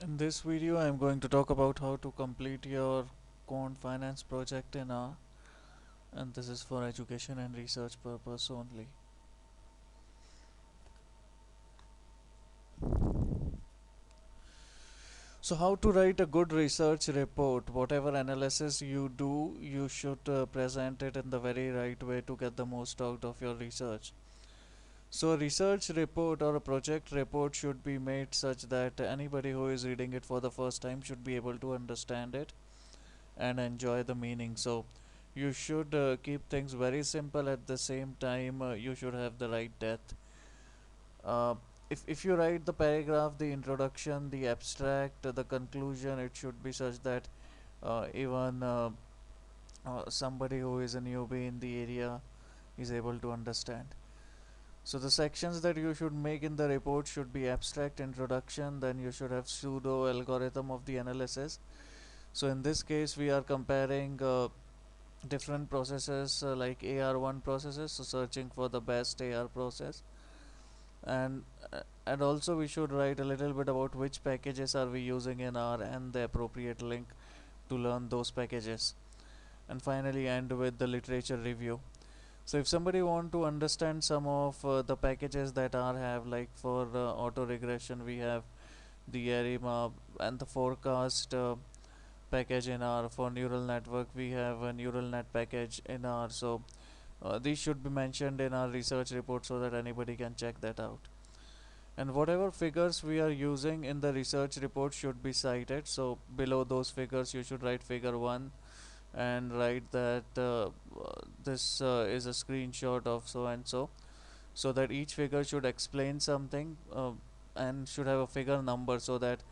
In this video, I am going to talk about how to complete your Quant finance project in R, and this is for education and research purpose only. So, how to write a good research report? Whatever analysis you do, you should present it in the very right way to get the most out of your research. So, a research report or a project report should be made such that anybody who is reading it for the first time should be able to understand it and enjoy the meaning. So you should keep things very simple. At the same time, you should have the right depth. uh, if you write the paragraph, the introduction, the abstract, the conclusion, it should be such that even somebody who is a newbie in the area is able to understand. So the sections that you should make in the report should be abstract, introduction, then you should have pseudo algorithm of the analysis. So in this case we are comparing different processes like AR1 processes, so searching for the best AR process. And also we should write a little bit about which packages are we using in R and the appropriate link to learn those packages, and finally end with the literature review. So if somebody want to understand some of the packages that R have, like for auto regression we have the ARIMA and the forecast package in R. For neural network we have a neural net package in R. So these should be mentioned in our research report so that anybody can check that out. And whatever figures we are using in the research report should be cited. So below those figures you should write figure 1 and write that this is a screenshot of so and so, so that each figure should explain something and should have a figure number, so that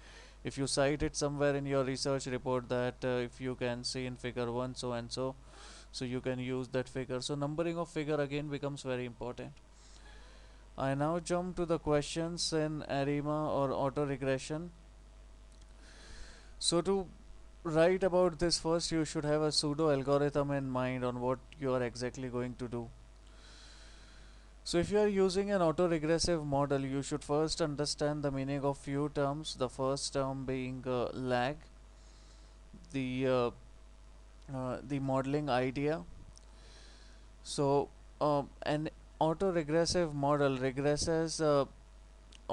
if you cite it somewhere in your research report, that if you can see in figure 1 so and so, so you can use that figure. So numbering of figure again becomes very important. I now jump to the questions in ARIMA or auto regression. So to write about this, first you should have a pseudo algorithm in mind on what you are exactly going to do. So if you are using an auto-regressive model, you should first understand the meaning of few terms. The first term being lag, the the modeling idea. So an auto-regressive model regresses a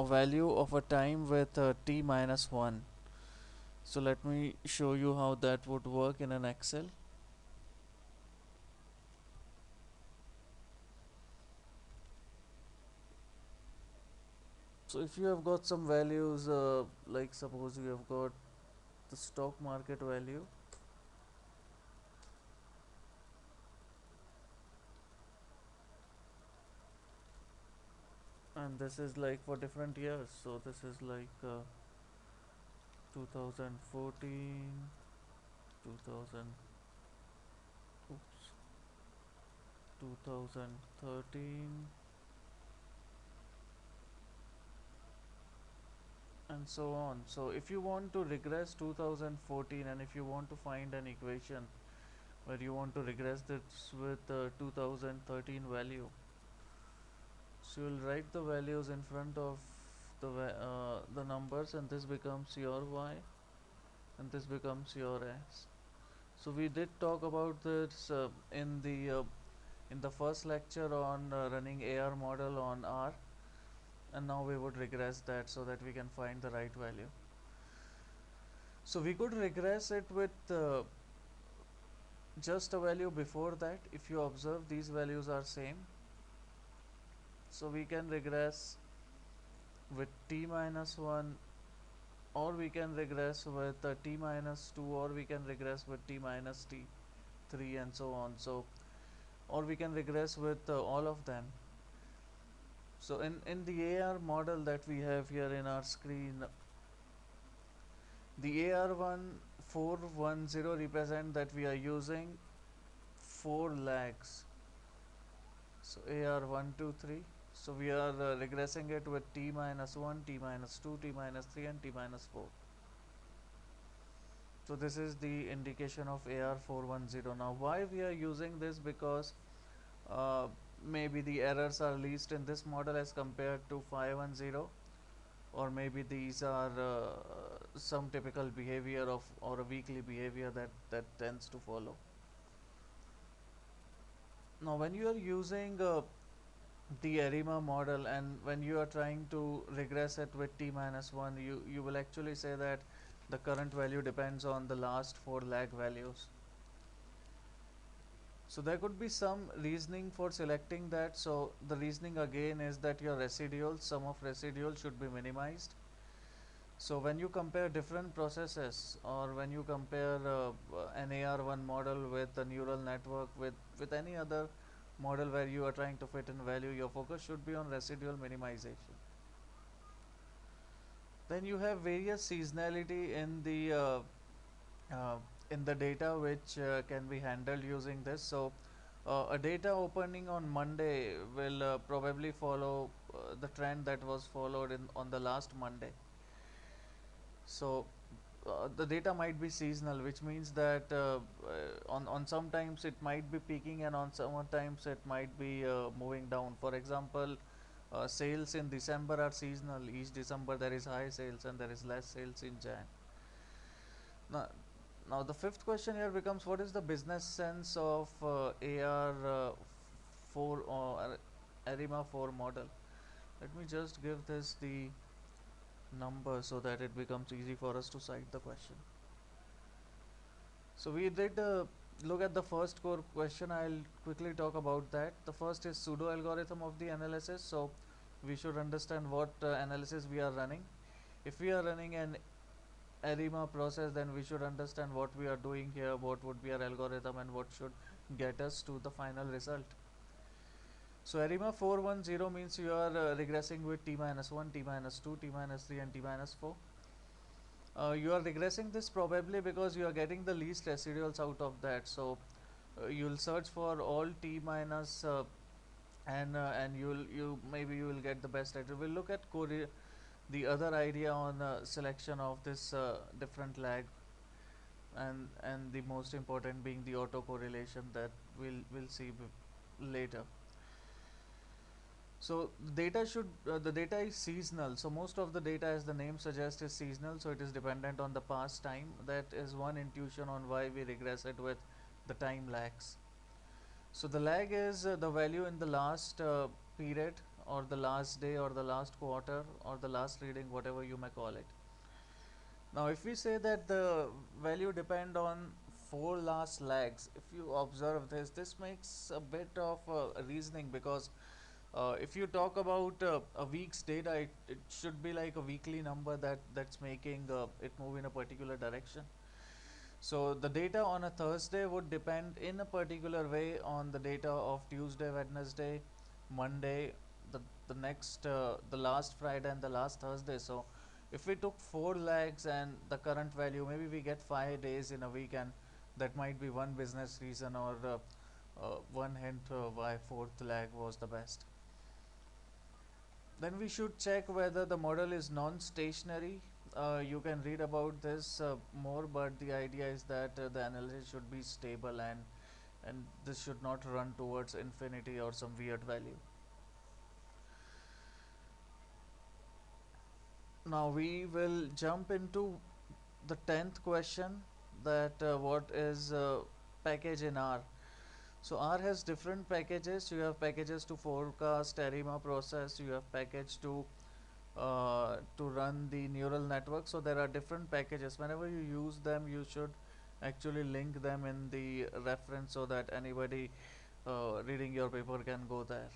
value of a time with t minus 1. So let me show you how that would work in an Excel. So if you have got some values, like suppose you have got the stock market value, and this is like for different years. So this is like 2014, 2000, oops, 2013, and so on. So if you want to regress 2014 and if you want to find an equation where you want to regress this with 2013 value, so you'll write the values in front of the numbers, and this becomes your y and this becomes your s. So we did talk about this in the first lecture on running AR model on R, and now we would regress that so that we can find the right value. So we could regress it with just a value before that. If you observe, these values are same, so we can regress with t minus 1, or we can regress with t minus 2, or we can regress with t minus t 3, and so on. So or we can regress with all of them. So in the AR model that we have here in our screen, the AR1410 represent that we are using 4 lags. So AR123, so we are regressing it with t minus 1, t minus 2, t minus 3 and t minus 4. So this is the indication of AR410. Now why we are using this? Because maybe the errors are least in this model as compared to 510, or maybe these are some typical behavior of or a weekly behavior that tends to follow. Now when you are using the ARIMA model, and when you are trying to regress it with t minus 1, you will actually say that the current value depends on the last 4 lag values. So there could be some reasoning for selecting that. So the reasoning again is that your residual, sum of residual should be minimized. So when you compare different processes, or when you compare an AR1 model with a neural network with any other model where you are trying to fit in value, your focus should be on residual minimization. Then you have various seasonality uh, in the data which can be handled using this. So a data opening on Monday will probably follow the trend that was followed in on the last Monday. So the data might be seasonal, which means that on sometimes it might be peaking, and on some times it might be moving down. For example, sales in December are seasonal. Each December there is high sales and there is less sales in Jan. Now, now the fifth question here becomes, what is the business sense of AR4 or ARIMA 4 model? Let me just give this the number so that it becomes easy for us to cite the question. So we did look at the first core question. I'll quickly talk about that. The first is pseudo algorithm of the analysis. So we should understand what analysis we are running. If we are running an ARIMA process, then we should understand what we are doing here, what would be our algorithm, and what should get us to the final result. So ARIMA 410 means you are regressing with t minus 1, t minus 2, t minus 3 and t minus 4. You are regressing this probably because you are getting the least residuals out of that. So you'll search for all t minus and you maybe you will get the best residual. We'll look at the other idea on selection of this different lag, and the most important being the autocorrelation that we'll see later. So the data is seasonal. So most of the data, as the name suggests, is seasonal. So it is dependent on the past time. That is one intuition on why we regress it with the time lags. So the lag is the value in the last period, or the last day, or the last quarter, or the last reading, whatever you may call it. Now if we say that the value depend on 4 last lags, if you observe this makes a bit of reasoning, because if you talk about a week's data, it should be like a weekly number that's making it move in a particular direction. So the data on a Thursday would depend in a particular way on the data of Tuesday, Wednesday, Monday, the the last Friday and the last Thursday. So if we took 4 lags and the current value, maybe we get 5 days in a week, and that might be one business reason, or one hint why fourth lag was the best. Then we should check whether the model is non-stationary. You can read about this more, but the idea is that the analysis should be stable, and this should not run towards infinity or some weird value. Now we will jump into the 10th question, that what is package in R. So R has different packages. You have packages to forecast ARIMA process. You have package to run the neural network. So there are different packages. Whenever you use them, you should actually link them in the reference so that anybody reading your paper can go there.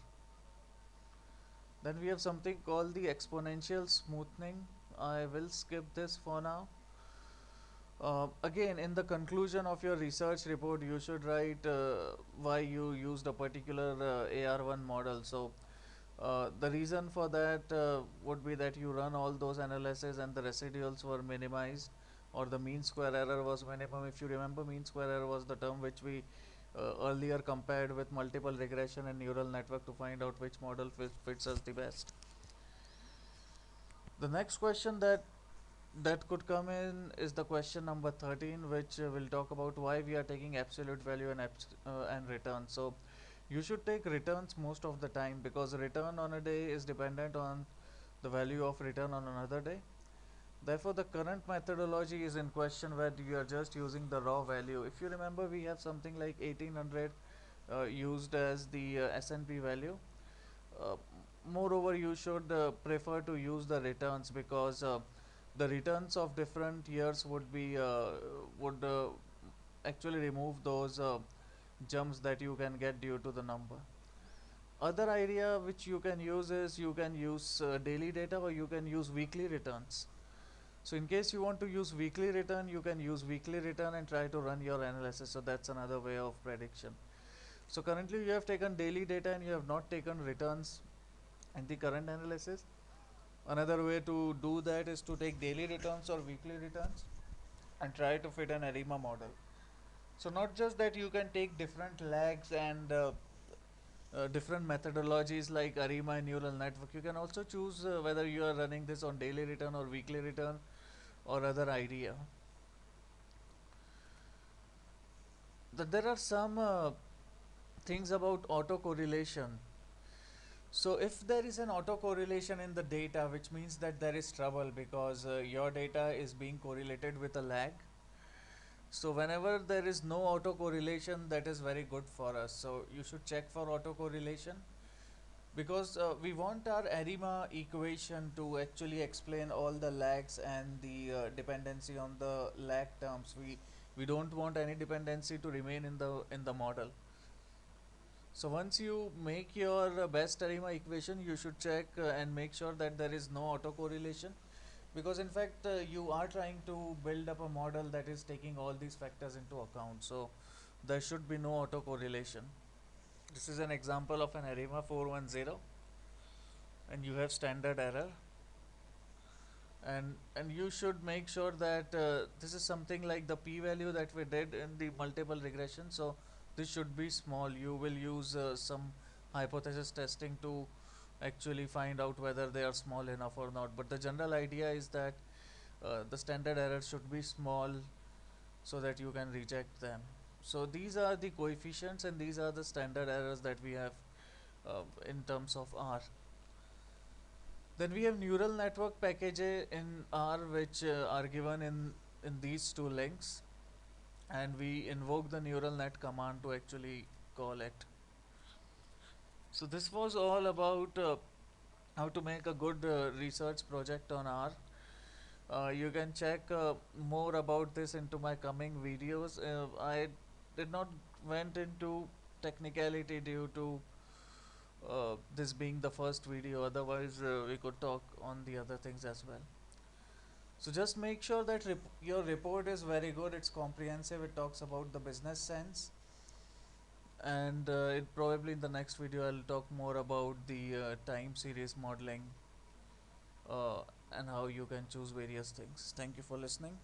Then we have something called the exponential smoothing. I will skip this for now. Again, in the conclusion of your research report, you should write why you used a particular AR1 model. So the reason for that would be that you run all those analyses and the residuals were minimized, or the mean square error was minimum. If you remember, mean square error was the term which we earlier compared with multiple regression and neural network to find out which model fits us the best. The next question that could come in is the question number 13, which will talk about why we are taking absolute value and return. So you should take returns most of the time, because return on a day is dependent on the value of return on another day. Therefore, the current methodology is in question where you are just using the raw value. If you remember, we have something like 1800 used as the S&P value. Uh, Moreover, you should prefer to use the returns, because the returns of different years would actually remove those jumps that you can get due to the number. Other idea which you can use is you can use daily data, or you can use weekly returns. So in case you want to use weekly return, you can use weekly return and try to run your analysis. So that's another way of prediction. So currently you have taken daily data and you have not taken returns in the current analysis. Another way to do that is to take daily returns or weekly returns and try to fit an ARIMA model. So not just that, you can take different lags and different methodologies like ARIMA and neural network. You can also choose whether you are running this on daily return or weekly return or other idea. There are some things about autocorrelation. So if there is an autocorrelation in the data, which means that there is trouble, because your data is being correlated with a lag. So whenever there is no autocorrelation, that is very good for us. So you should check for autocorrelation, because we want our ARIMA equation to actually explain all the lags and the dependency on the lag terms. We don't want any dependency to remain in the model. So once you make your best ARIMA equation, you should check and make sure that there is no autocorrelation, because in fact you are trying to build up a model that is taking all these factors into account. So there should be no autocorrelation. This is an example of an ARIMA 410, and you have standard error, and you should make sure that this is something like the p-value that we did in the multiple regression. So this should be small. You will use some hypothesis testing to actually find out whether they are small enough or not, but the general idea is that the standard error should be small so that you can reject them. So these are the coefficients and these are the standard errors that we have in terms of R. Then we have neural network packages in R, which are given in these two links, and we invoke the neural net command to actually call it. So this was all about how to make a good research project on R. You can check more about this into my coming videos. I did not went into technicality due to this being the first video, otherwise we could talk on the other things as well. So just make sure that your report is very good, it's comprehensive, it talks about the business sense, and it probably in the next video I'll talk more about the time series modeling uh, and how you can choose various things. Thank you for listening.